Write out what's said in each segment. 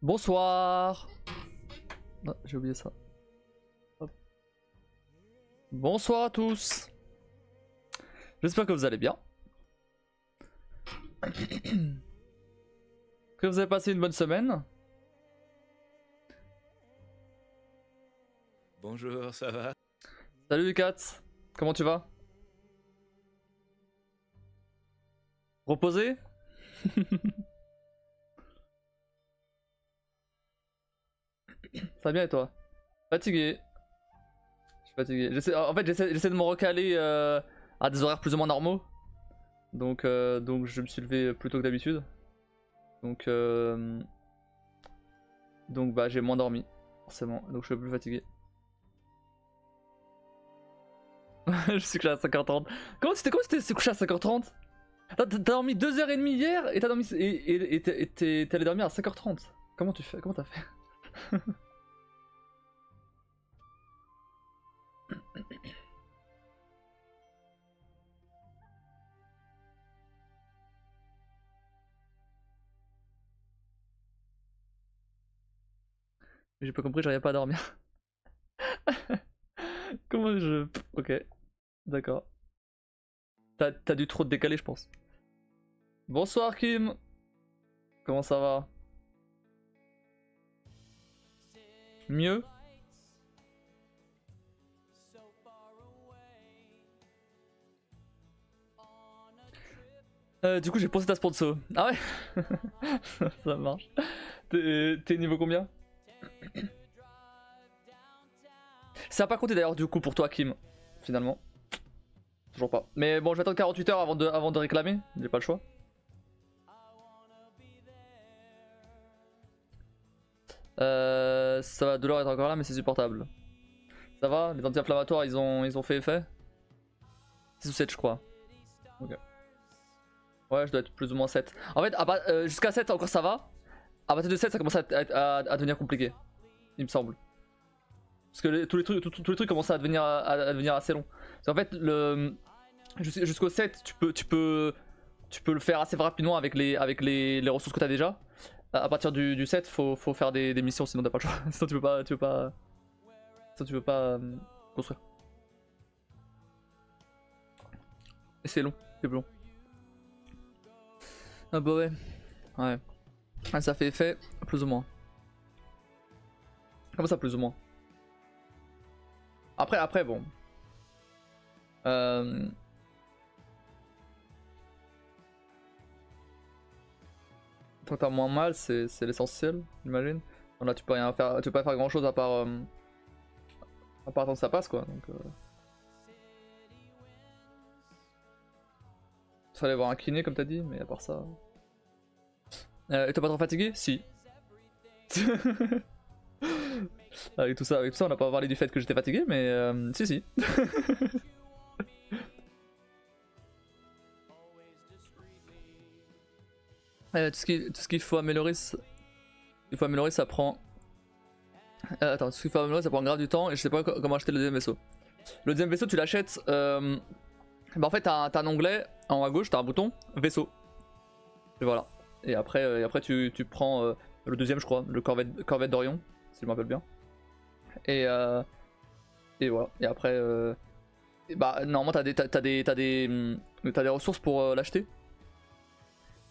Bonsoir. Ah, j'ai oublié ça. Hop. Bonsoir à tous. J'espère que vous allez bien. Que vous avez passé une bonne semaine. Bonjour, ça va? Salut Kat, comment tu vas? Reposé? Ça va bien et toi? Fatigué. Je suis fatigué. En fait, j'essaie de me recaler à des horaires plus ou moins normaux. Donc je me suis levé plus tôt que d'habitude. Donc bah j'ai moins dormi, forcément. Donc je suis plus fatigué. Je suis couché à 5h30. Comment tu t'es couché à 5h30? T'as dormi 2h30 hier et t'as dormi et t'es allé dormir à 5h30. Comment tu fais? Comment t'as fait? J'ai pas compris, j'arrivais pas à dormir. Comment je... Ok, d'accord. T'as dû trop te décaler je pense. Bonsoir Kim. Comment ça va? Mieux? Du coup j'ai posé ta sponsor. Ah ouais. Ça marche. T'es niveau combien? Ça a pas compté d'ailleurs du coup pour toi Kim, finalement. Toujours pas. Mais bon je vais attendre 48 heures avant de réclamer, j'ai pas le choix. Ça va, douleur est encore là mais c'est supportable. Ça va, les anti-inflammatoires ils ont fait effet? 6 ou 7 je crois. Ok. Ouais je dois être plus ou moins 7. En fait jusqu'à 7 encore ça va. À partir de 7 ça commence à devenir compliqué. Il me semble. Parce que tous les trucs commencent à devenir assez longs. En fait jusqu'au 7 tu peux le faire assez rapidement avec les ressources que tu as déjà. À partir du 7 faut faire des missions sinon t'as pas le choix. Sinon tu peux pas construire. Et c'est long, c'est long. Ah bah ouais. Ouais. Ah, ça fait effet, plus ou moins. Comment ça plus ou moins? Après bon. Tant que t'as moins mal, c'est l'essentiel, j'imagine. Là tu peux rien faire, tu peux pas faire grand chose à part attendre que ça passe quoi. Donc fallait voir un kiné comme t'as dit, mais à part ça. Et t'es pas trop fatigué? Si. Avec tout ça, on n'a pas parlé du fait que j'étais fatigué, mais si. Tout ce qu'il faut améliorer, ça prend. Attends, tout ce qu'il faut améliorer, ça prend grave du temps et je sais pas comment acheter le deuxième vaisseau. Le deuxième vaisseau, tu l'achètes. Bah en fait, t'as un onglet en haut à gauche, t'as un bouton vaisseau. Et voilà. Et après tu prends le deuxième, je crois, le Corvette d'Orion, si je me rappelle bien. Et voilà. Et après, bah normalement t'as des ressources pour l'acheter.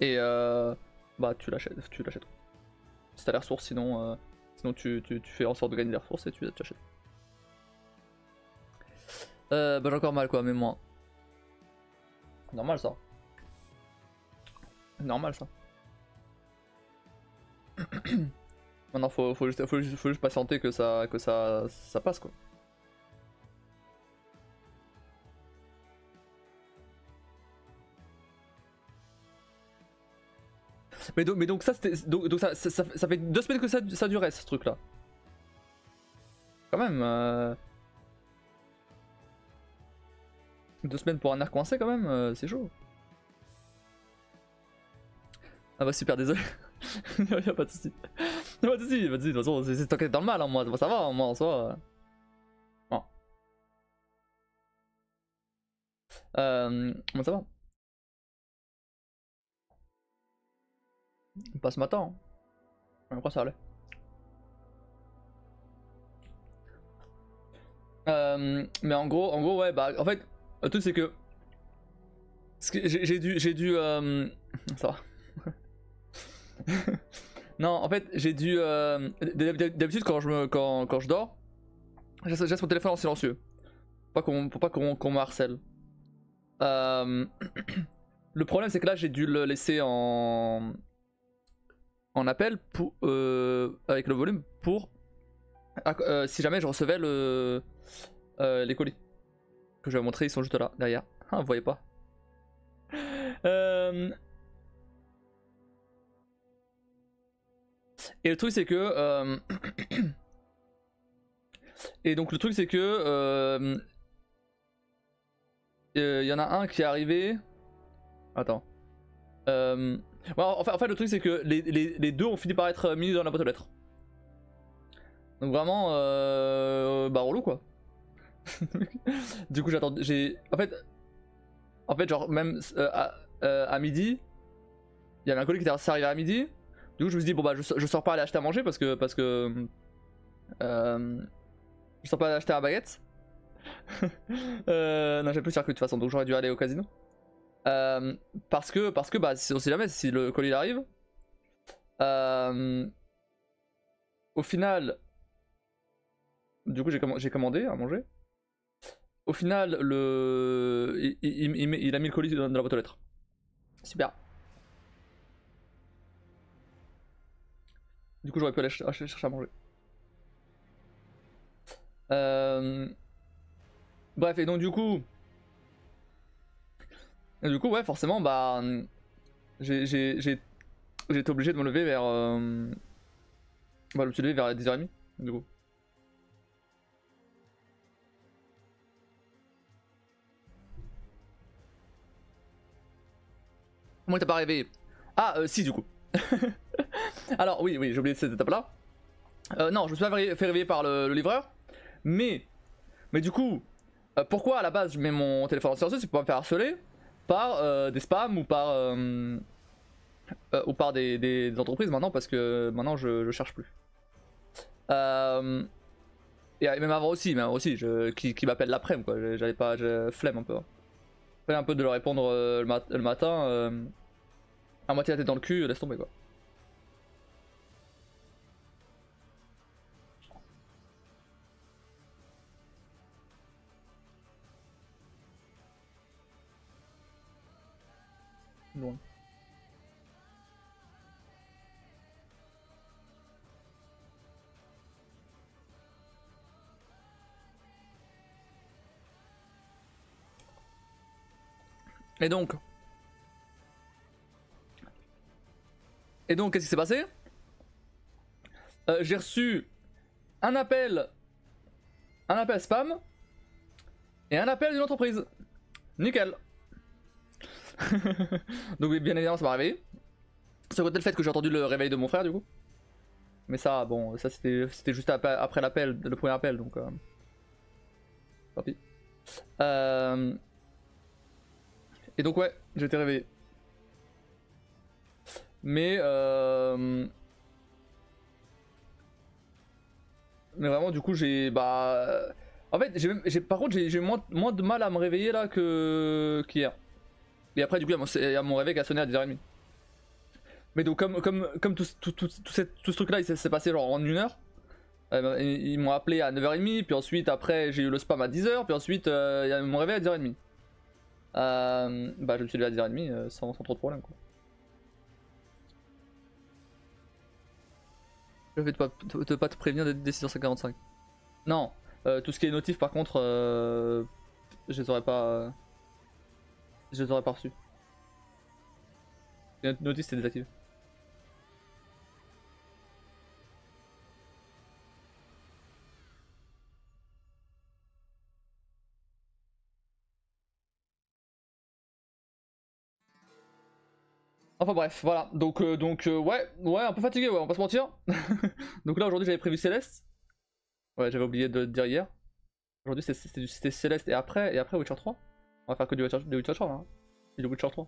Et bah tu l'achètes. Si t'as les ressources, sinon tu fais en sorte de gagner des ressources et tu achètes. Bah j'ai encore mal quoi, mais moi. Normal ça. Normal ça. Maintenant faut juste patienter que ça passe quoi. Mais donc ça ça fait 2 semaines que ça durait ce truc là. Quand même 2 semaines pour un air coincé quand même, c'est chaud. Ah bah super, désolé. Y'a pas de soucis. Y'a pas de soucis, de toute façon c'est toi qui es dans le mal, hein, moi ça va, moi en soi. Bon. Moi ça va. Pas ce matin. Hein. Après ça allait. Mais en gros, ouais, bah en fait, le truc c'est que j'ai dû ça va. Non, en fait, j'ai dû d'habitude quand je dors, je laisse mon téléphone en silencieux, pour pas qu'on me harcèle. Le problème c'est que là j'ai dû le laisser en appel pour avec le volume pour si jamais je recevais les colis que je vais vous montrer, ils sont juste là derrière. Ah, vous voyez pas. Et le truc c'est que et donc le truc c'est que y en a un qui est arrivé. Attends. Ouais, en fait le truc c'est que les deux ont fini par être mis dans la boîte aux lettres. Donc vraiment bah relou quoi. Du coup j'attends, en fait genre même à midi, il y avait un colis qui était arrivé à midi. Du coup je me suis dit bon bah je sors pas aller acheter à manger parce que je sors pas aller acheter à baguette. Non j'ai plus de circuit de toute façon donc j'aurais dû aller au casino. Parce que bah on sait jamais si le colis arrive. Au final, du coup j'ai commandé à manger. Au final il a mis le colis dans la boîte aux lettres. Super. Du coup j'aurais pu aller chercher à manger. Bref, et donc du coup ouais forcément bah j'ai été obligé de me lever vers bah, je me suis levé vers 10h30 du coup. Comment t'as pas réveillé? Ah si du coup. Alors oui j'ai oublié cette étape là. Non je me suis pas fait réveiller par le livreur. Mais du coup pourquoi à la base je mets mon téléphone en silencieux? C'est pour pas me faire harceler par des spams ou par des entreprises maintenant, parce que maintenant je cherche plus. Et même avant aussi, qui m'appelle l'après-midi quoi, j'avais pas, flemme un peu. Flemme un peu de leur répondre le matin, à moitié la tête dans le cul, laisse tomber quoi. Loin. Et donc qu'est-ce qui s'est passé? J'ai reçu un appel spam et un appel d'une entreprise. Nickel. Donc bien évidemment ça m'a réveillé. C'est côté le fait que j'ai entendu le réveil de mon frère du coup. Mais ça bon ça c'était juste après l'appel, le premier appel donc tant pis. Et donc ouais j'ai été réveillé. Mais vraiment du coup j'ai bah en fait par contre j'ai moins de mal à me réveiller là qu'hier. Et après du coup il y a mon réveil qui a sonné à 10h30. Mais donc comme tout ce truc là il s'est passé genre en 1 heure. Ils m'ont appelé à 9h30, puis ensuite après j'ai eu le spam à 10h, puis ensuite il y a mon réveil à 10h30. Bah je me suis levé à 10h30 sans trop de problème quoi. Je vais pas te prévenir dès 6h45. Non, tout ce qui est notif par contre, je les aurais pas, je les aurais pas reçus. Les notifs c'est désactivé. Enfin bref, voilà. Donc ouais, un peu fatigué, ouais, on va pas se mentir. Donc là aujourd'hui j'avais prévu Céleste. Ouais, j'avais oublié de le dire hier. Aujourd'hui c'était Céleste et après Witcher 3. On va faire que du Witcher 3 là. Hein. Et du Witcher 3.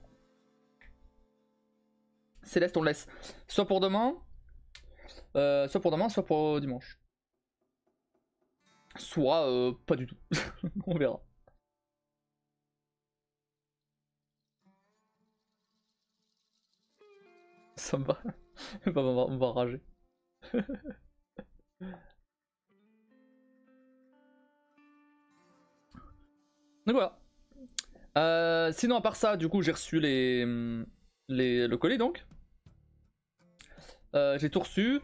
Céleste on le laisse. Soit pour demain, soit pour dimanche. soit pas du tout. On verra. Ça me va. On va rager. Donc voilà. Sinon à part ça, du coup j'ai reçu le colis donc. J'ai tout reçu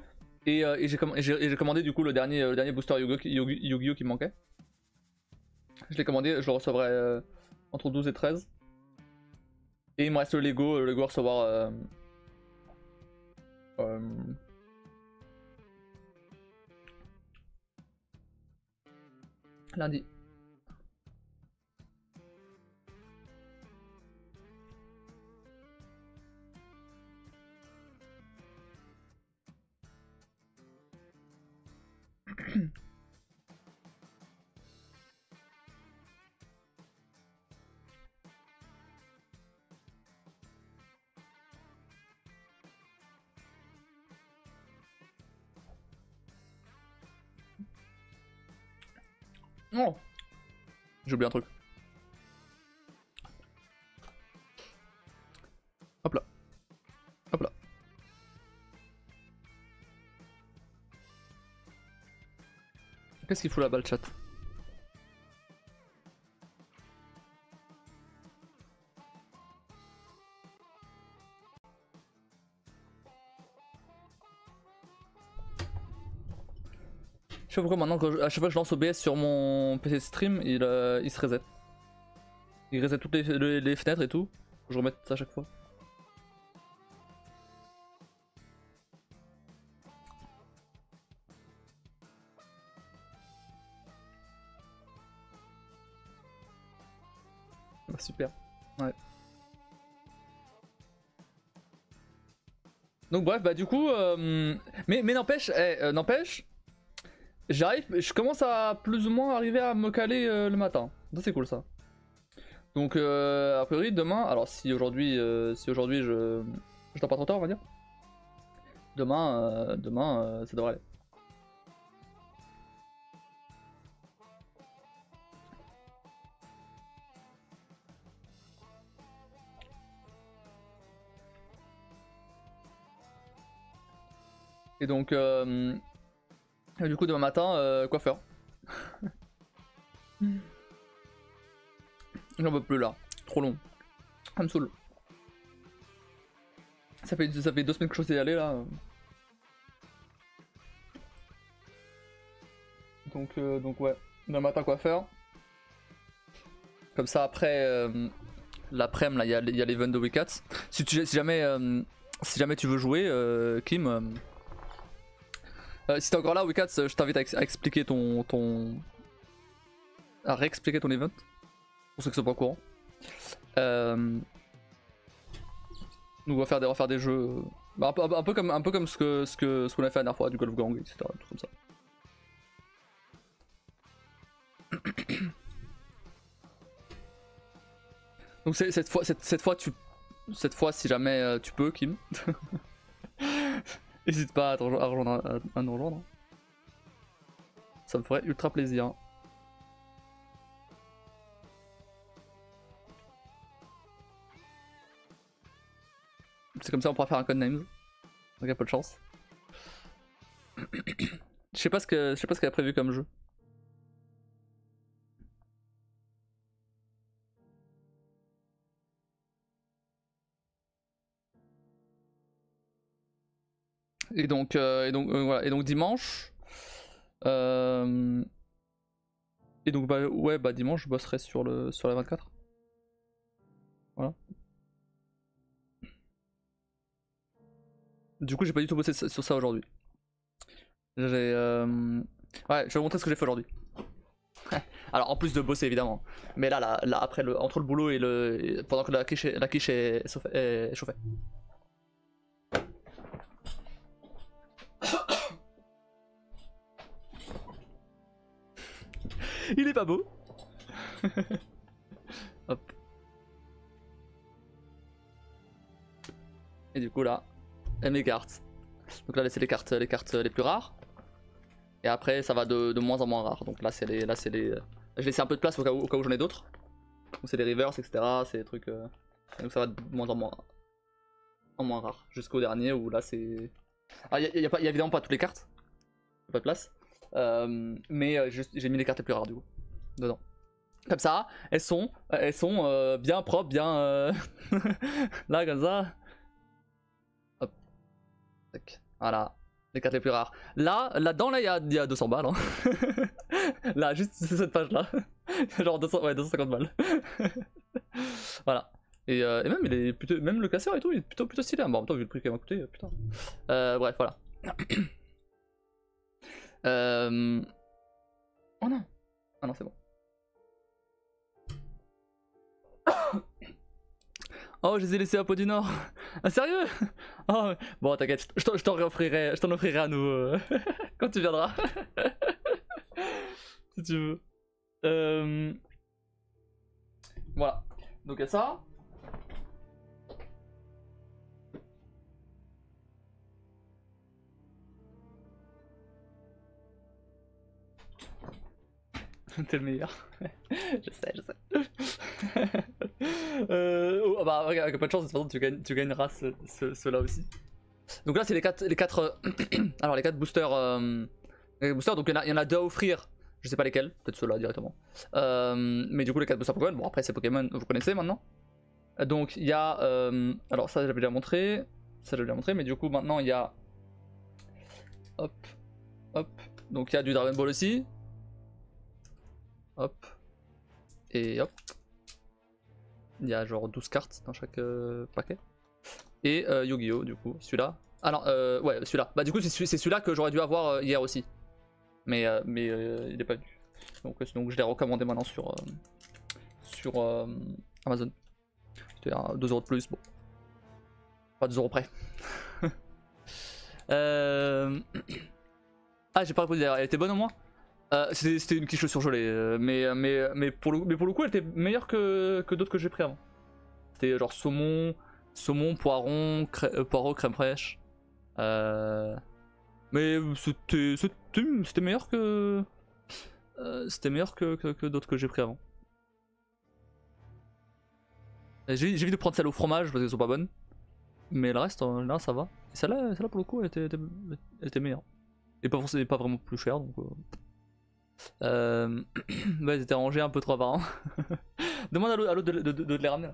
et j'ai commandé du coup le dernier booster Yu-Gi-Oh qui me manquait. Je l'ai commandé, je le recevrai entre 12 et 13. Et il me reste le Lego à recevoir lundi. Oh, j'ai oublié un truc. Hop là. Hop là. Qu'est-ce qu'il fout là-bas le chat? Je sais pas pourquoi maintenant, à chaque fois que je lance OBS sur mon PC stream, il se reset. Il reset toutes les fenêtres et tout. Faut que je remette ça à chaque fois. Bah, super. Ouais. Donc bref, bah du coup, mais n'empêche, n'empêche, je commence à plus ou moins arriver à me caler le matin. Ça c'est cool ça. Donc a priori demain, alors si aujourd'hui je dors pas trop tard on va dire. Demain ça devrait aller. Et donc du coup demain matin coiffeur. J'en peux plus là, trop long. Ça me saoule. Ça fait 2 semaines que je suis allé là. Donc ouais, demain matin coiffeur. Comme ça après l'après-midi là il y a l'event de Wicats. Si jamais tu veux jouer Kim, si t'es encore là Wicats, je t'invite à expliquer à réexpliquer ton event. Pour ceux qui sont pas au courant. Nous on va refaire des jeux. Bah, un peu comme ce qu'on a fait la dernière fois, du Golf Gang, etc. Tout comme ça. Donc cette fois si jamais tu peux Kim. N'hésite pas à nous rejoindre. Ça me ferait ultra plaisir. C'est comme ça on pourra faire un code names. Donc y'a peu de chance. Je sais pas ce qu'elle a prévu comme jeu. Et donc voilà. Et donc dimanche. Et donc bah ouais bah dimanche je bosserai sur la 24. Voilà. Du coup j'ai pas du tout bossé sur ça aujourd'hui. Ouais, je vais vous montrer ce que j'ai fait aujourd'hui. Alors en plus de bosser évidemment. Mais là après entre le boulot et pendant que la quiche est chauffée. Il est pas beau. Hop. Et du coup là, mes cartes. Donc là c'est les cartes les plus rares. Et après ça va de moins en moins rare. Donc là c'est les... Je laisse un peu de place au cas où j'en ai d'autres. Donc c'est des rivers, etc. C'est des trucs... Donc ça va de moins en moins rare. Jusqu'au dernier où là c'est... Ah, y a évidemment pas toutes les cartes. Pas de place. Mais j'ai mis les cartes les plus rares du coup. Dedans. Comme ça, elles sont bien propres, bien... là comme ça. Hop. Tac. Voilà. Les cartes les plus rares. Là-dedans, il y a 200 balles. Hein. Là, juste cette page-là. Genre 250 balles. Voilà. Et même, il est plutôt, même le casseur et tout, il est plutôt stylé. Bon, en même temps, vu le prix qu'il m'a coûté, putain. Bref, voilà. Oh non. Ah non, c'est bon. Oh, je les ai laissés à Peau du Nord. Ah, sérieux? Oh, bon, t'inquiète, je t'en offrirai à nouveau quand tu viendras. Si tu veux. Voilà. Donc, il y a ça. T'es le meilleur. Je sais. Oh, bah, avec pas de chance, de toute façon, tu gagneras ceux-là aussi. Donc là, c'est les 4 alors, les 4 boosters. Donc il y en a 2 à offrir. Je sais pas lesquels, peut-être ceux-là directement. Mais du coup, les 4 boosters Pokémon. Bon, après, ces Pokémon, vous connaissez maintenant. Donc il y a. Alors, ça, j'avais déjà montré. Mais du coup, maintenant, il y a. Hop. Donc il y a du Dragon Ball aussi. Hop. Et hop. Il y a genre 12 cartes dans chaque paquet. Et Yu-Gi-Oh! Du coup, celui-là. Ah non, ouais, celui-là. Bah, du coup, c'est celui-là que j'aurais dû avoir hier aussi. Mais il est pas venu. Donc je l'ai recommandé maintenant sur Amazon. C'était 2€ de plus. Bon. Pas 2€ près. Ah, j'ai pas répondu d'ailleurs. Elle était bonne au moins? C'était une quiche surgelée, mais pour le coup elle était meilleure que d'autres que j'ai pris avant. C'était genre saumon, poireau, crème fraîche. Mais c'était meilleur que d'autres que j'ai pris avant. J'évite de prendre celle au fromage parce qu'elles sont pas bonnes. Mais le reste là ça va. Et celle-là pour le coup elle était meilleure. Et pas vraiment plus chère donc. Bah, ils étaient rangés un peu trop apparemment. Demande à l'autre de les ramener là.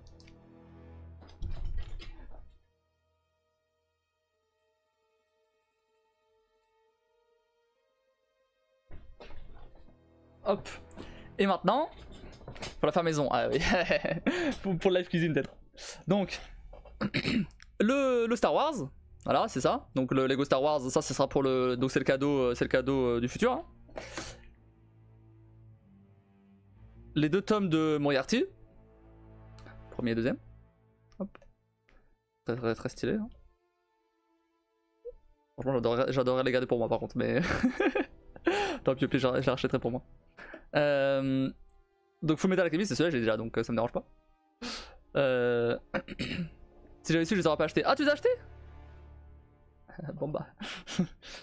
Hop. Et maintenant, pour la faire maison. Ah oui. pour le live cuisine peut-être. Donc, le Star Wars. Voilà, c'est ça. Donc le Lego Star Wars, ça sera pour le. Donc c'est le cadeau du futur. Hein. Les 2 tomes de Moriarty. Premier et deuxième. Hop. Très stylé. Hein. Franchement, j'adorerais les garder pour moi par contre, mais. Tant pis, je les rachèterai pour moi. Donc Full Metal Alchemist, c'est celui-là, j'ai déjà, donc ça me dérange pas. Si j'avais su, je les aurais pas achetés. Ah, tu les as achetés? Bon bah,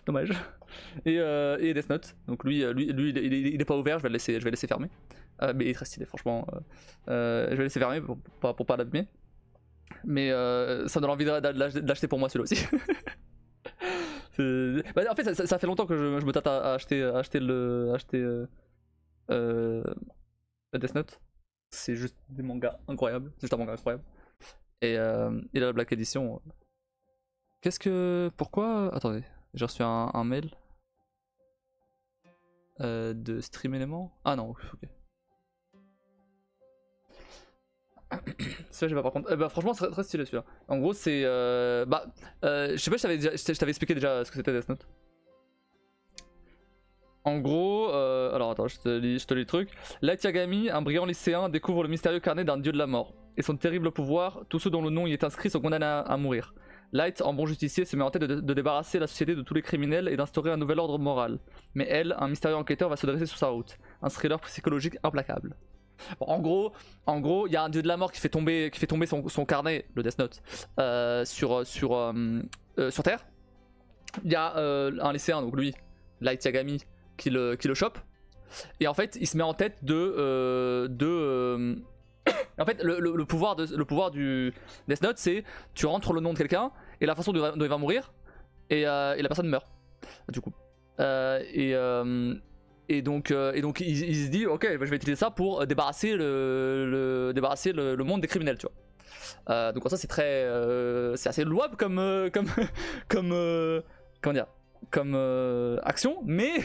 dommage. Et Death Note. Donc lui il est pas ouvert, je vais le laisser fermer. Mais il est très stylé, franchement. Je vais le laisser fermer pour pas l'abîmer. Mais ça me donne envie de l'acheter pour moi celui-là aussi. Bah, en fait, ça fait longtemps que je me tâte à acheter Death Note. C'est juste des mangas incroyables. C'est juste un manga incroyable. Et la Black Edition. Pourquoi. Attendez, j'ai reçu un mail de Stream Element. Ah non, ok. Celui-là j'ai pas par contre. Bah franchement c'est très stylé celui-là. En gros c'est je sais pas si je t'avais expliqué déjà ce que c'était Death Note. En gros, alors attends, je te lis le truc. Light Yagami, un brillant lycéen, découvre le mystérieux carnet d'un dieu de la mort. Et son terrible pouvoir, tous ceux dont le nom y est inscrit sont condamnés à mourir. Light, en bon justicier, se met en tête de débarrasser la société de tous les criminels et d'instaurer un nouvel ordre moral. Mais elle, un mystérieux enquêteur, va se dresser sur sa route. Un thriller psychologique implacable. Bon, en gros, il y a un dieu de la mort qui fait tomber son carnet, le Death Note, sur Terre. Il y a un lycéen, donc lui, Light Yagami, qui le chope. Et en fait, il se met en tête en fait, le pouvoir du Death Note, c'est tu rentres le nom de quelqu'un et la façon dont il va mourir, et la personne meurt. Du coup. Et donc il se dit, ok, bah, je vais utiliser ça pour débarrasser le monde des criminels, tu vois. Donc ça, c'est assez louable comme comment dire, comme action, mais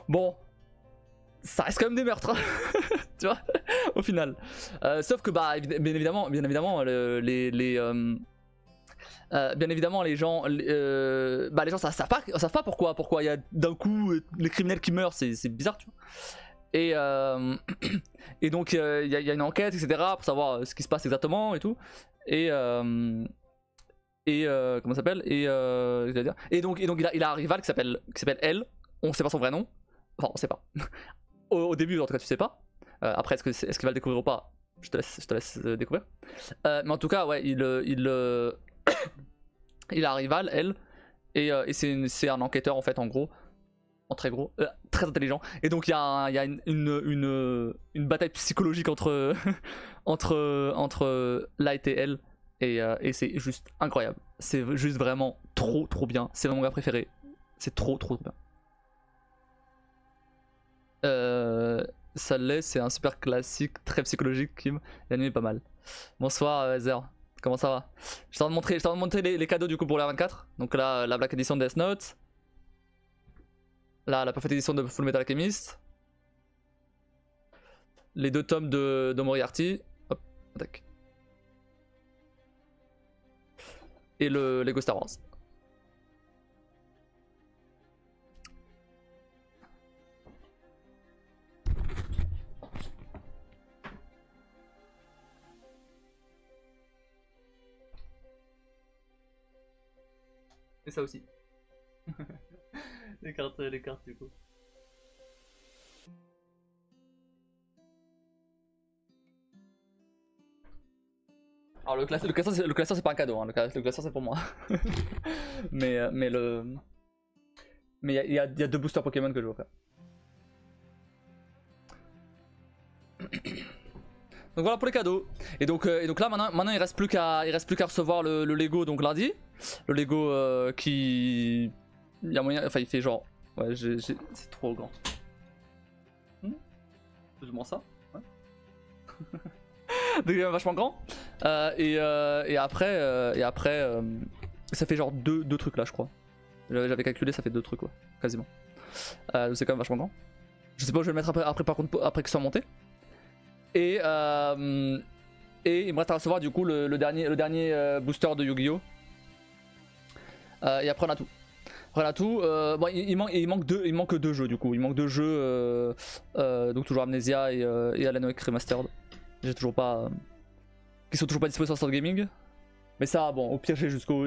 bon, ça reste quand même des meurtres, tu vois, au final. Sauf que bah bien évidemment les gens, les gens savent pas pourquoi il y a d'un coup les criminels qui meurent, c'est bizarre, tu vois. Et donc il y a une enquête, etc., pour savoir ce qui se passe exactement et tout. Et comment ça s'appelle, et donc il a un rival qui s'appelle Elle. On sait pas son vrai nom, enfin on sait pas. Au début en tout cas tu sais pas. Après est-ce qu'il va le découvrir ou pas, je te laisse découvrir. Mais en tout cas ouais, il a un rival, Elle, et c'est un enquêteur en fait, en gros, en très gros, très intelligent. Et donc il y a une bataille psychologique entre Light et Elle, et c'est juste incroyable. C'est juste vraiment trop bien. C'est mon manga préféré. C'est trop bien. Ça l'est, c'est un super classique, très psychologique, Kim. L'anime est pas mal. Bonsoir Zer, comment ça va? Je t'en de montrer les cadeaux du coup pour la 24. Donc là, la Black Edition de Death Note. Là, la Perfect Edition de Full Metal Alchemist. Les 2 tomes de Moriarty. Hop, tac. Et le Lego Star Wars. Et ça aussi. les cartes du coup. Alors le classeur c'est pas un cadeau, hein. Le classeur c'est pour moi. mais il y a 2 boosters Pokémon que je veux faire. Donc voilà pour les cadeaux. Et donc là maintenant il reste plus qu'à recevoir le Lego, donc lundi. Le Lego qui... Il y a moyen... Enfin il fait genre... Ouais, c'est trop grand. Plus ou moins ça. Ouais. Donc il est vachement grand. Et après ça fait genre 2 trucs là, je crois. J'avais calculé, ça fait 2 trucs, quoi, quasiment. C'est quand même vachement grand. Je sais pas où je vais le mettre après par contre, après que ce soit monté. Et il me reste à recevoir du coup le dernier booster de Yu-Gi-Oh! Et après on a tout. Bon, il manque 2 jeux du coup. Il manque 2 jeux. Donc toujours Amnesia et Alan Wake Remastered. J'ai toujours pas. Qui sont toujours pas disponibles sur Start Gaming. Mais ça, bon, au pire, j'ai jusqu'au.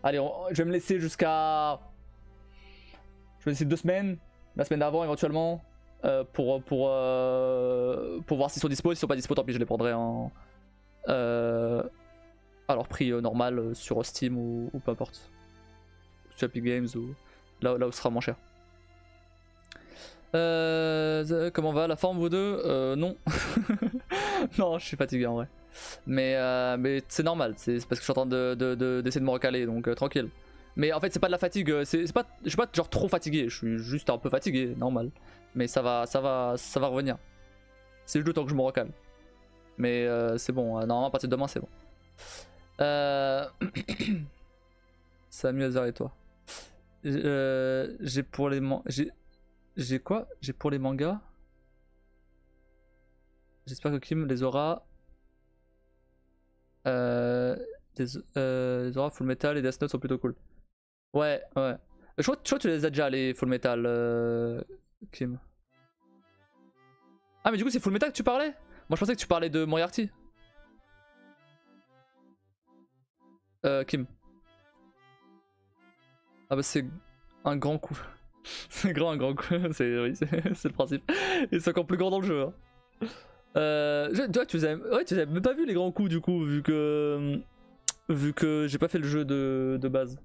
Allez, je vais me laisser jusqu'à. Je vais laisser 2 semaines. La semaine d'avant éventuellement. Pour voir s'ils sont dispo. S'ils sont pas dispo, tant pis, je les prendrai en. À leur prix normal sur Steam ou peu importe. Sur Epic Games ou là où ce sera moins cher. Comment va la forme, vous deux? Non. Non, je suis fatigué en vrai. Mais c'est normal, c'est parce que je suis en train d'essayer de me recaler, donc tranquille. Mais en fait, c'est pas de la fatigue, je suis pas genre trop fatigué, je suis juste un peu fatigué, normal. Mais ça va revenir. C'est juste le temps que je me recale. Mais c'est bon, normalement à partir de demain c'est bon. Samuel Azar et toi. J'ai pour les j'ai quoi? J'ai pour les mangas. J'espère que Kim les aura. Les aura Full Metal et Death Note sont plutôt cool. Ouais. Je crois que tu les as déjà les Full Metal, Kim. Ah mais du coup c'est Full Metal que tu parlais? Moi je pensais que tu parlais de Moriarty. Kim. Ah bah c'est un grand coup. C'est un grand coup. Oui, c'est le principe. Et c'est encore plus grand dans le jeu. Hein. Tu les as même pas vu les grands coups du coup, vu que j'ai pas fait le jeu de base.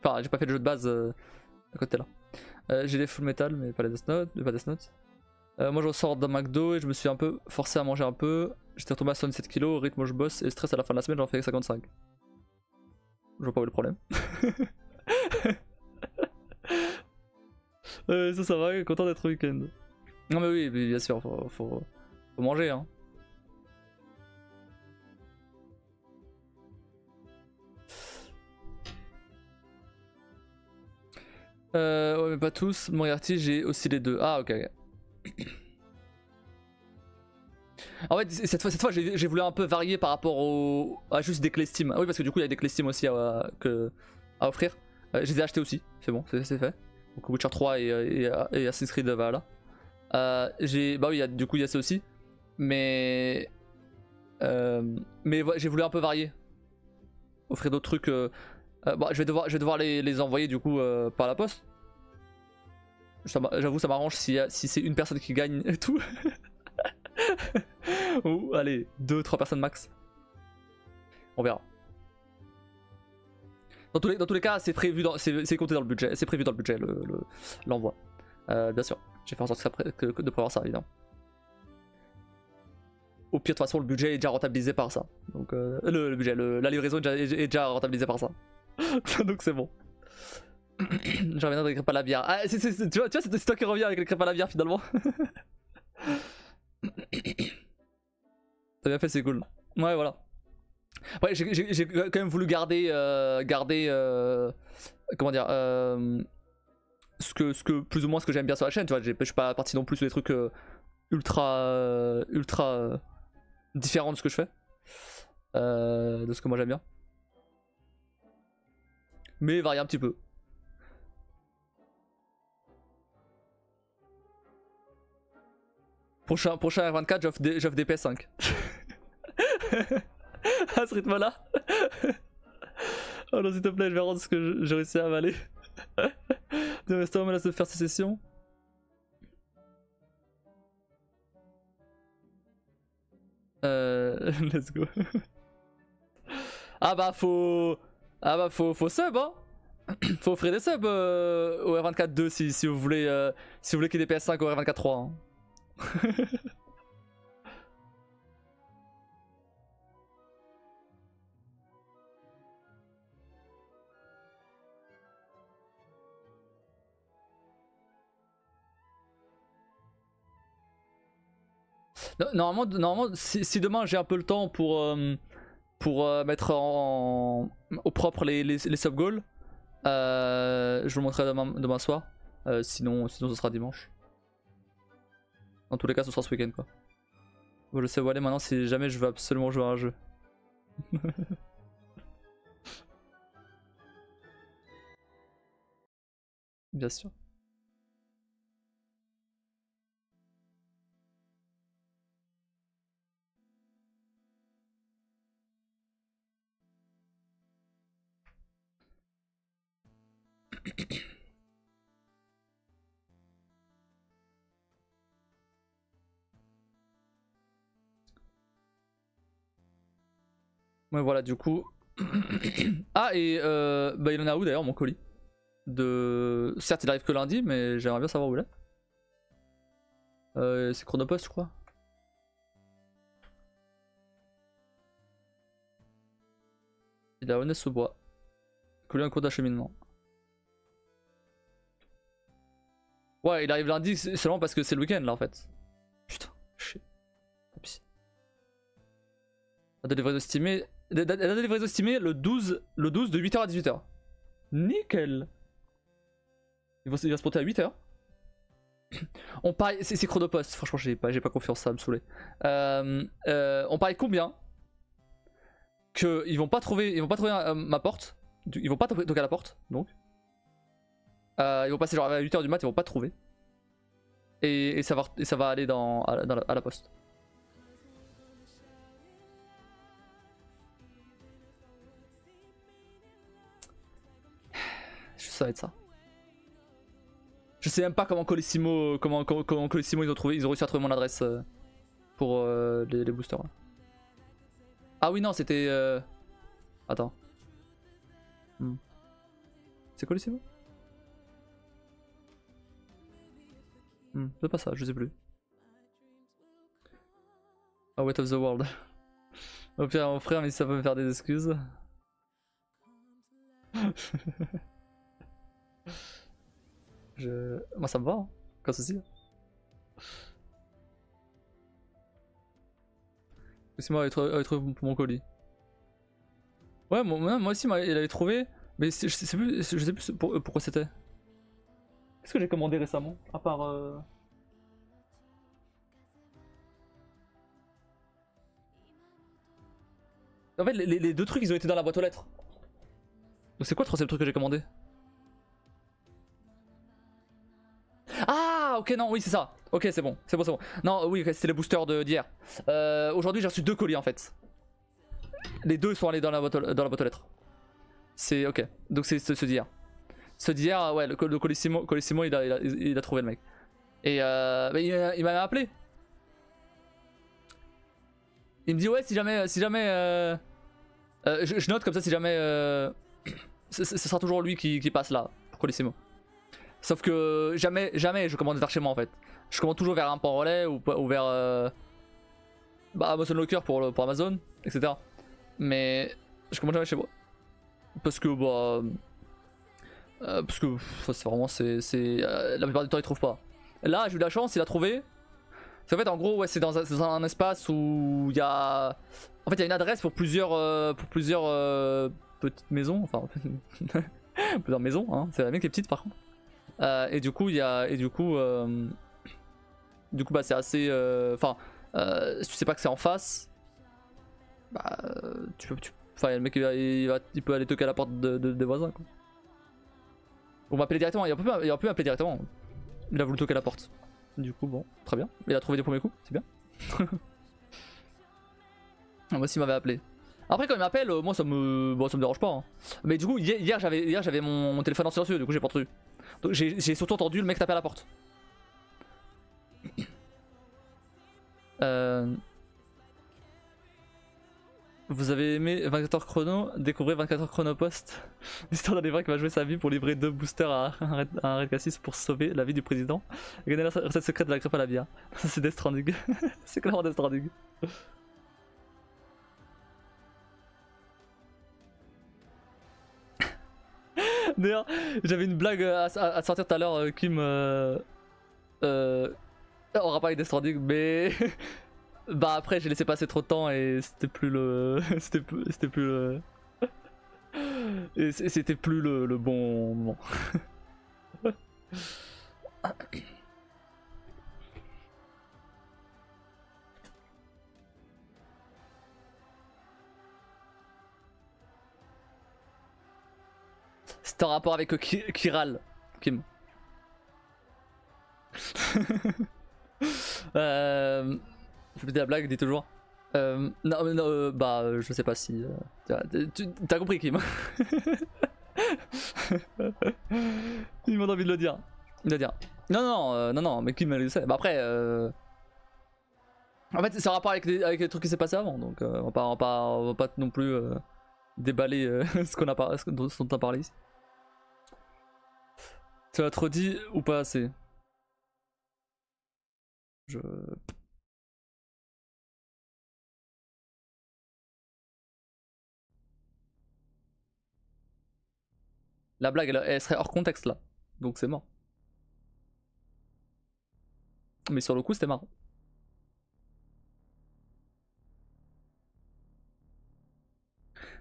Enfin, j'ai pas fait le jeu de base à côté là. J'ai les full metal, mais pas les Death Note. Pas Death Note. Moi je ressors d'un McDo et je me suis un peu forcé à manger un peu. J'étais retombé à 77 kg, au rythme où je bosse et stress à la fin de la semaine, j'en fais 55. Je vois pas où est le problème. Ça va, content d'être au week-end. Non mais oui, bien sûr, faut manger hein. Ouais mais pas tous, Moriarty j'ai aussi les deux. Ah ok. En fait cette fois j'ai voulu un peu varier par rapport à juste des clés Steam. Ah oui parce que du coup il y a des clés Steam aussi à offrir. Je les ai achetés aussi, c'est bon, c'est fait. Donc Witcher 3 et Assassin's Creed Valhalla. Bah oui du coup il y a ça aussi. Mais ouais, j'ai voulu un peu varier. Offrir d'autres trucs. Bon, je vais devoir les envoyer du coup par la poste. J'avoue ça m'arrange si c'est une personne qui gagne et tout. Ou allez, 2-3 personnes max. On verra. Dans tous les cas, c'est prévu, c'est compté dans le budget, c'est prévu dans le budget l'envoi. Bien sûr, j'ai fait en sorte de prévoir ça évidemment. Au pire de toute façon le budget est déjà rentabilisé par ça. Donc le budget, la livraison est déjà rentabilisée par ça. Donc c'est bon. Je reviendrai avec les crêpes à la bière. Ah, tu vois c'est toi qui reviens avec les crêpes à la bière finalement. T'as bien fait, c'est cool. Ouais voilà. Ouais j'ai quand même voulu garder comment dire ce que plus ou moins ce que j'aime bien sur la chaîne, tu vois, je suis pas parti non plus sur des trucs ultra différents de ce que je fais. De ce que moi j'aime bien. Mais varier un petit peu. Prochain R24, j'offre des PS5. À ce rythme là. Oh non s'il te plaît, je vais rendre ce que j'ai réussi à avaler. De rester en menace de faire sécession. Let's go. Ah bah faut sub hein. Faut offrir des subs au R24 2 si vous voulez qu'il y ait des PS5 au R24 3 hein. Normalement si demain j'ai un peu le temps pour mettre au propre les sub goals, je vous le montrerai demain soir. Sinon ce sera dimanche. Dans tous les cas ce sera ce week-end quoi. Bon, je sais où aller maintenant si jamais je veux absolument jouer à un jeu. Bien sûr. Ouais voilà du coup. Ah et bah il en a où d'ailleurs mon colis certes il arrive que lundi mais j'aimerais bien savoir où il est. C'est Chronopost je crois. Il est à Aulnay-sous-Bois. Colis en cours d'acheminement. Ouais il arrive lundi seulement parce que c'est le week-end là en fait. Putain, chier. Date de livraison estimée. Date de livraison estimée le 12 de 8h à 18h. Nickel. Il va se porter à 8h. On parie, c'est Chronopost, franchement j'ai pas confiance, ça va me saouler. On parie combien que ils vont pas trouver ma porte. Ils vont pas toquer à la porte donc. Ils vont passer genre à 8h du mat, ils vont pas trouver. Et ça va aller à la poste. Ça va être ça. Je sais même pas comment Colissimo, comment Colissimo ils ont réussi à trouver mon adresse pour les boosters. Là. Ah oui non c'était... Attends. C'est Colissimo? C'est pas ça, je sais plus. Ah, Weight of the World. Au pire, mon frère, mais si ça peut me faire des excuses. Moi, ça me va, hein. Aucun souci. C'est moi, il avait trouvé mon colis. Ouais, moi aussi, il avait trouvé. Mais je sais plus pourquoi c'était. Qu'est-ce que j'ai commandé récemment? À part. En fait, les deux trucs, ils ont été dans la boîte aux lettres. Donc, c'est quoi le troisième truc que j'ai commandé? Ah, ok, non, oui, c'est ça. Ok, c'est bon, c'est bon. Non, oui, c'était les boosters d'hier. Aujourd'hui, j'ai reçu 2 colis en fait. Les deux sont allés dans la boîte aux lettres. C'est ok, donc c'est ceux d'hier. Ceux d'hier, ouais, le Colissimo, il a trouvé le mec. Et il m'avait appelé. Il me dit, ouais, si jamais je note comme ça, si jamais ce sera toujours lui qui passe là pour Colissimo. Sauf que jamais je commande vers chez moi en fait. Je commande toujours vers un point relais ou vers Amazon Locker pour Amazon, etc. Mais je commande jamais chez moi. Parce que c'est vraiment la plupart du temps ils trouvent pas. Là j'ai eu de la chance, il a trouvé. En fait en gros ouais, c'est dans un espace où il y a. En fait il y a une adresse pour plusieurs petites maisons, enfin plusieurs maisons, hein. C'est la mienne qui est petite par contre. Et du coup bah c'est assez. Enfin, si tu sais pas que c'est en face, bah enfin le mec il peut aller toquer à la porte des voisins quoi. On m'appeler directement, il aurait pu m'appeler directement. Il a voulu toquer à la porte. Du coup bon, très bien. Il a trouvé des premiers coups, c'est bien. Moi aussi il m'avait appelé. Après quand il m'appelle, moi ça me dérange pas. Hein. Mais du coup hier j'avais mon téléphone en silencieux, du coup j'ai pas entendu. Donc j'ai surtout entendu le mec taper à la porte. Vous avez aimé 24 heures chrono, découvrez 24 heures chrono post. L'histoire d'un livreur qui va jouer sa vie pour livrer 2 boosters à un Red Cassis pour sauver la vie du président. Et gagner la recette secrète de la crêpe à la bière. C'est Death Stranding. C'est clairement Death Stranding. D'ailleurs, j'avais une blague à sortir tout à l'heure qui me. On aura pas avec Death Stranding, mais. Bah après j'ai laissé passer trop de temps et c'était plus le. C'était plus le. Et c'était plus le bon moment. C'était en rapport avec Kiral, Kim. Je fais la blague, dis toujours. Non, bah, je sais pas si. T'as compris, Kim. Il m'a envie de le dire. Non, mais Kim, elle le sait. Bah, après. En fait, c'est en rapport avec les trucs qui s'est passé avant, donc on va pas non plus déballer ce dont on a parlé ici. Tu l'as trop dit ou pas assez? La blague, elle serait hors contexte là, donc c'est mort. Mais sur le coup, c'était marrant.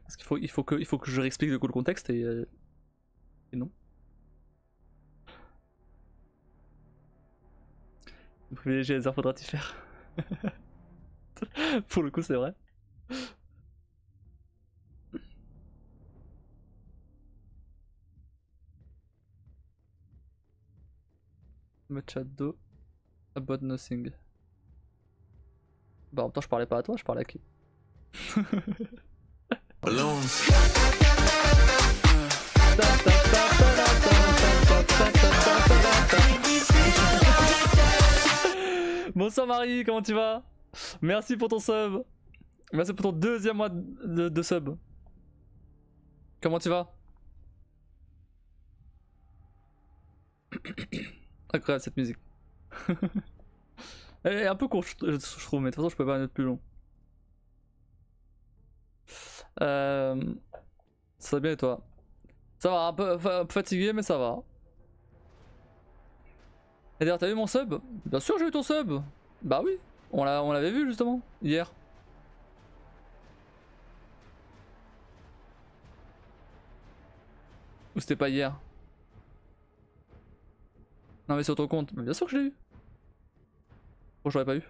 Parce qu'il faut que je réexplique le coup le contexte et non. Privilégier les heures, faudra-t-il faire? Pour le coup, c'est vrai. Machado about nothing. Bah en même temps je parlais pas à toi, je parlais à qui? Bonsoir Marie, comment tu vas? Merci pour ton sub. Merci pour ton 2e mois de sub. Comment tu vas? Incroyable cette musique. Elle est un peu courte, je trouve, mais de toute façon, je peux pas en être plus long. Ça va bien et toi? Ça va, un peu fatigué, mais ça va. Et d'ailleurs, t'as vu mon sub? Bien sûr, j'ai eu ton sub! Bah oui, on l'avait vu justement, hier. Ou c'était pas hier? Non, mais sur ton compte. Mais bien sûr que je l'ai eu. Pourquoi j'aurais pas eu?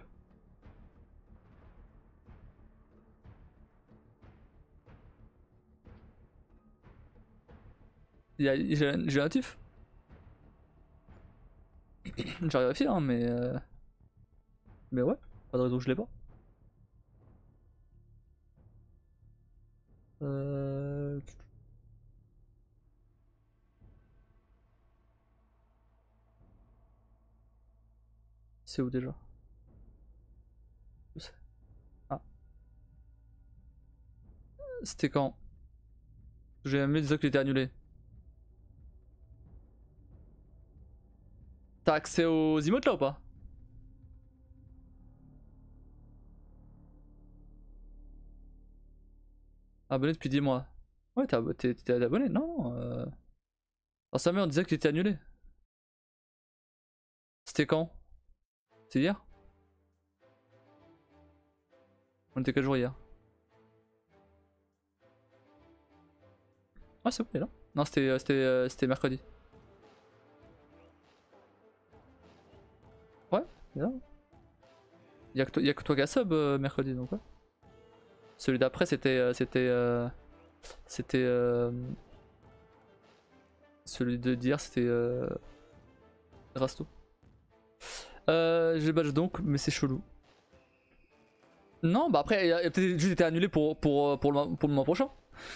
J'ai un tif. J'ai vérifié, hein, mais. Mais ouais, pas de raison que je l'ai pas. Euh... C'est où déjà? Ah. C'était quand? J'ai même dit qu'il était annulé. T'as accès aux emotes là ou pas? Abonné depuis 10 mois. Ouais, t'es abonné? Non. Dans sa mère, on disait qu'il était annulé. C'était quand? C'était hier? On était quel jour hier? Ah, c'est bon, il est là. Non, c'était mercredi. Ouais, il est là. Y'a que toi qui as sub mercredi, donc ouais. Celui d'après, celui de d'hier, c'était Rasto. J'ai le badge donc, mais c'est chelou. Non, bah après, il a peut-être juste été annulé pour le mois prochain.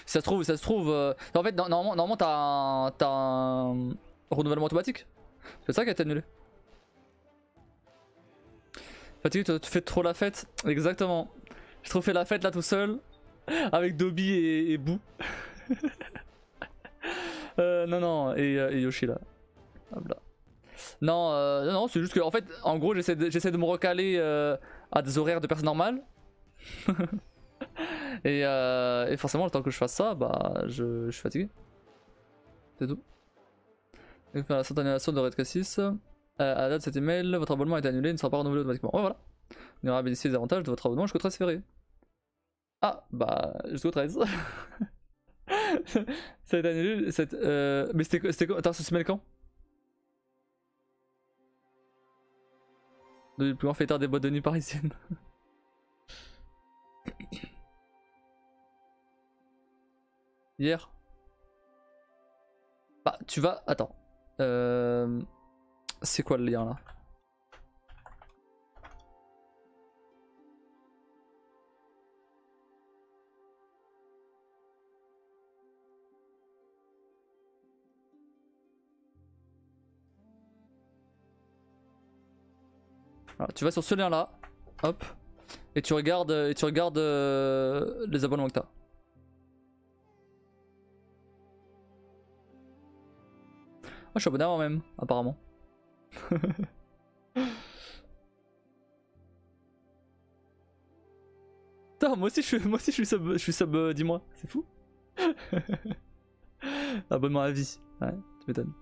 Si ça se trouve. En fait, normalement t'as un renouvellement automatique. C'est ça qui a été annulé. Fatigué, tu fais trop la fête. Exactement. J'ai trop fait la fête là tout seul. Avec Dobby et Boo. Non, et Yoshi là. Hop là. Non, c'est juste que en fait, en gros, j'essaie de me recaler à des horaires de personnes normales. et forcément, le temps que je fasse ça, bah, je suis fatigué. C'est tout. Donc, faire la sorte d'annulation de Red Cassis. À la date de cet email, votre abonnement est annulé, il ne sera pas renouvelé automatiquement. Ouais, voilà. On ira bénéficier des avantages de votre abonnement jusqu'au 13 février. Ah, bah, jusqu'au 13. Ça a été annulé. Mais c'était quoi? Attends, ça se met quand? Le plus grand fêtard des boîtes de nuit parisiennes. Hier. Bah, tu vas. Attends. C'est quoi le lien là? Alors, tu vas sur ce lien là. Hop. Et tu regardes, les abonnements que t'as. Ah, je suis abonné avant même, apparemment. Putain, moi aussi je suis sub 10 mois, c'est fou. Abonnement à vie, ouais, tu m'étonnes.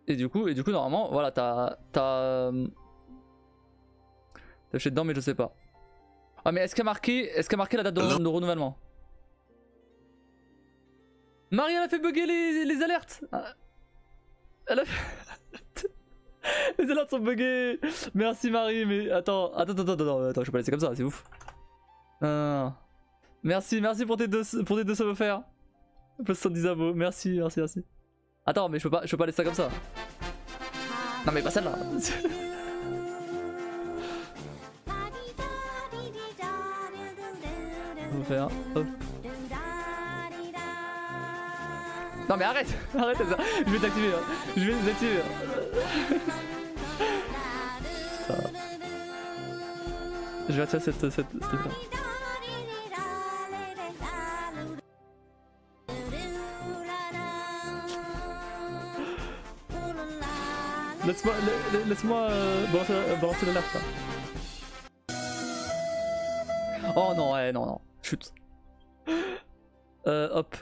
Et du coup, normalement, voilà, t'as acheté dedans, mais je sais pas. Ah, mais est-ce qu'il y a marqué la date de renouvellement? Marie, elle a fait bugger les alertes. Elle a fait... Les alertes sont buggées. Merci Marie, mais attends, je vais pas laisser comme ça, c'est ouf. Non. Merci pour tes deux subs offerts. Plus 70 abos, merci. Attends, mais je peux pas laisser ça comme ça. Non mais pas celle-là. On va faire, hop. Non mais arrête ça. Je vais t'activer, Je vais désactiver. Je vais attirer cette effet. Laisse-moi balancer l'alerte là. Oh non, ouais, non, non, chute. Hop.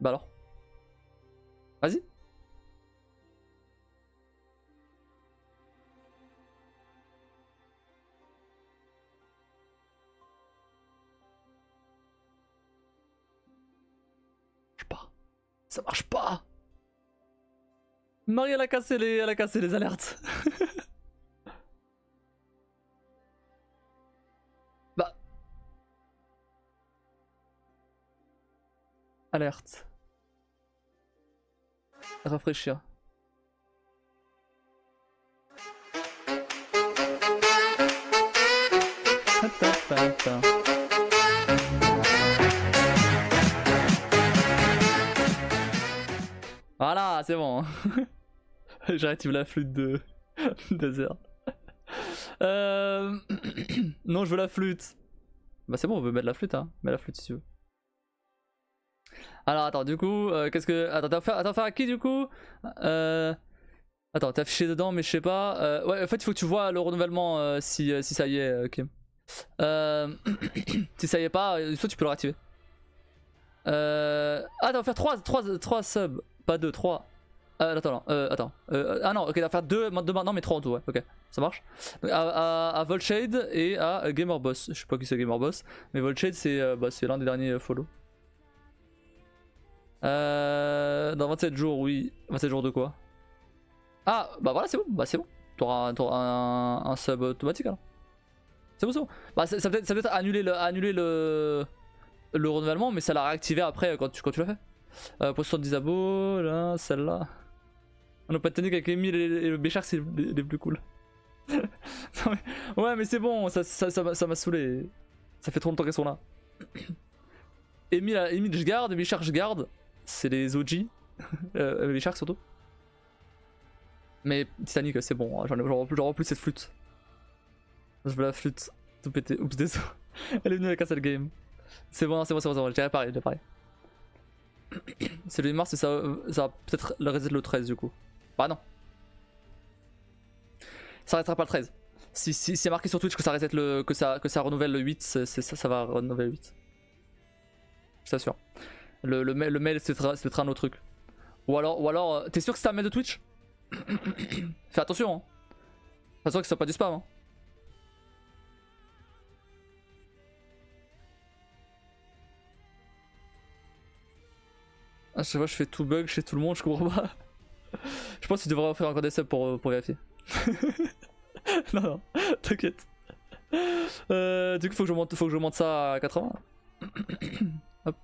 Bah alors. Vas-y. Ça marche pas. Marie elle a cassé les alertes. Bah. Alerte. Rafraîchir. Voilà, c'est bon. J'arrête la flûte de Zerd. Non, je veux la flûte. Bah c'est bon, on veut mettre la flûte, hein. Mets la flûte si tu veux. Alors attends, du coup, qu'est-ce que... Attends, t'as affaire à qui du coup Attends, t'es affiché dedans, mais je sais pas. Ouais, en fait, il faut que tu vois le renouvellement si ça y est, Kim. Si ça y est pas, soit tu peux le réactiver. Ah, t'as faire 3 subs, pas 2, 3. Attends, ah non, ok, t'as faire 2 maintenant, mais 3 en tout, ouais, ok, ça marche. Donc, à Volshade et à Gamer Boss. Je sais pas qui c'est Gamer Boss, mais Volshade c'est l'un des derniers follow. Dans 27 jours, oui. 27 jours de quoi? Ah, bah voilà, c'est bon, T'auras un sub automatique alors. C'est bon, c'est bon. Bah, ça peut-être annuler le renouvellement, mais ça l'a réactivé après quand tu l'as fait. Pour 70 abos, là, celle-là. On a pas de technique avec Emile et le Béchard, c'est les plus cool. Ouais, mais c'est bon, ça m'a saoulé. Ça fait trop longtemps qu'elles sont là. Emile je garde, Béchard je garde. C'est les OG. Béchard surtout. Mais Titanic, c'est bon, j'en veux plus cette flûte. Je veux la flûte. Tout pété. Oups, désolé. Elle est venue avec un seul game. C'est bon, j'ai réparé, C'est le mars, ça va peut-être le reset le 13 du coup. Bah non. Ça arrêtera pas le 13. Si c'est marqué sur Twitch que ça reset que ça renouvelle le 8, ça va renouveler le 8. Je t'assure. Le mail c'est un autre truc. Ou alors t'es sûr que c'est un mail de Twitch? Fais attention hein. Fais attention que ça soit pas du spam hein. À chaque fois je fais tout bug chez tout le monde, je comprends pas. Je pense qu'il devrait offrir encore des subs pour vérifier. non, t'inquiète. Du coup faut que je monte ça à 80. Hop.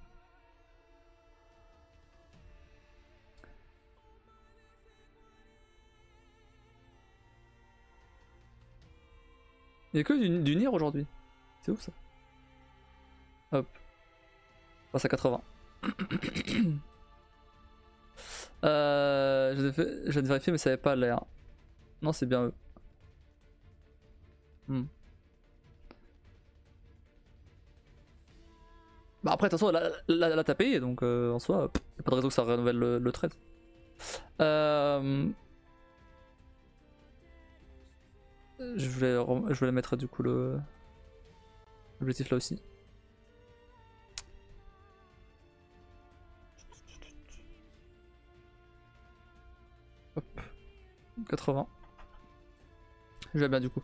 Il y a que du Nier aujourd'hui. C'est ouf ça. Hop. On passe à 80. Je viens de vérifier mais ça avait pas l'air. Non c'est bien eux. Bah après de toute façon là t'as payé donc en soi y'a pas de raison que ça renouvelle le 13. Je voulais mettre du coup l'objectif là aussi. Hop. 80. Je vais bien du coup.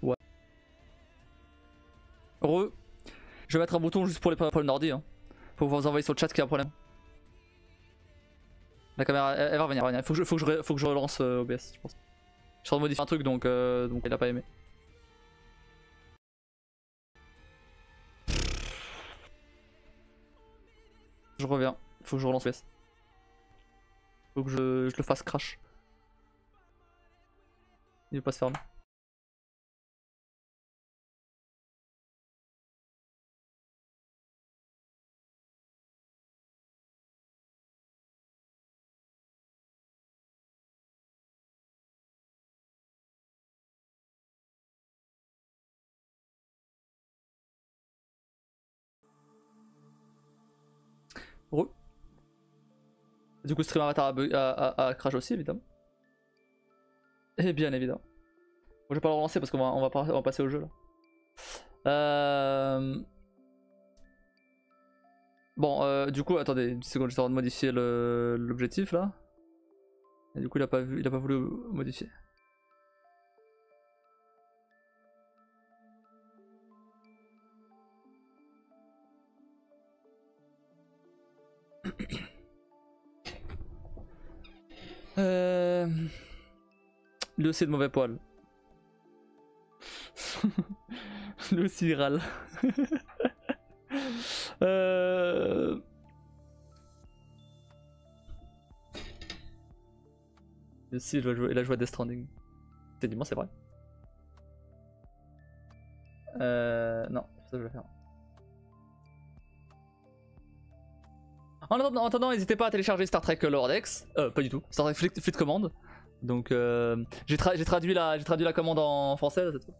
Ouais. Re. Je vais mettre un bouton juste pour les problèmes d'ordi. Hein. Pour vous envoyer sur le chat qu'il y a un problème. La caméra, elle va revenir. Faut que je relance OBS, je pense. Je suis en train de modifier un truc donc il a pas aimé. Je reviens. Faut que je relance PS. Faut que je le fasse crash. Il veut pas se fermer. Heureux. Du coup, stream avatar à crash aussi, évidemment. Et bien évidemment. Bon, je vais pas le relancer parce qu'on va passer au jeu là. Bon, du coup, attendez une petite seconde, j'essaie de modifier l'objectif là. Et du coup, il a pas voulu modifier. Lui aussi de mauvais poil. Lui aussi il râle. Lui aussi il a joué à Death Stranding. Techniquement c'est vrai. Non, c'est ça que je vais faire. En attendant, n'hésitez pas à télécharger Star Trek Lower Decks. Pas du tout. Star Trek Fleet Command. Donc j'ai traduit la commande en français là, cette fois.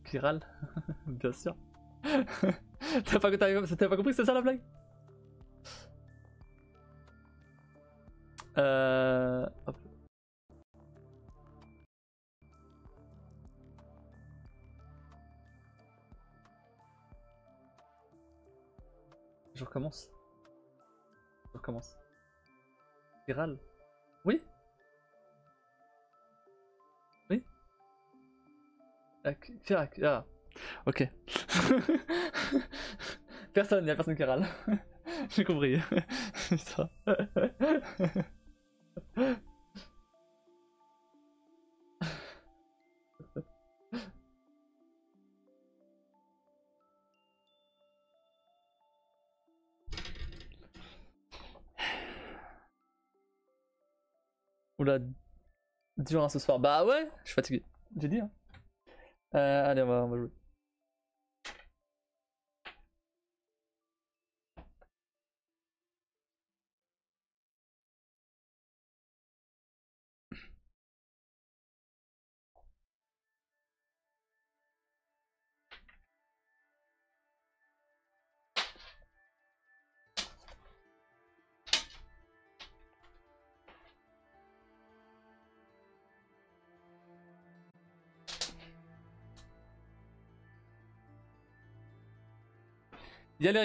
Qui râle. Bien sûr. T'as pas compris que c'était ça la blague? Hop. Je recommence. Qui râle. Oui. Oui. Ah, ok. Personne, y'a personne qui râle. J'ai compris. Putain. Oula, dur hein, ce soir. Bah ouais, je suis fatigué. J'ai dit hein. Allez, on va jouer. Y aller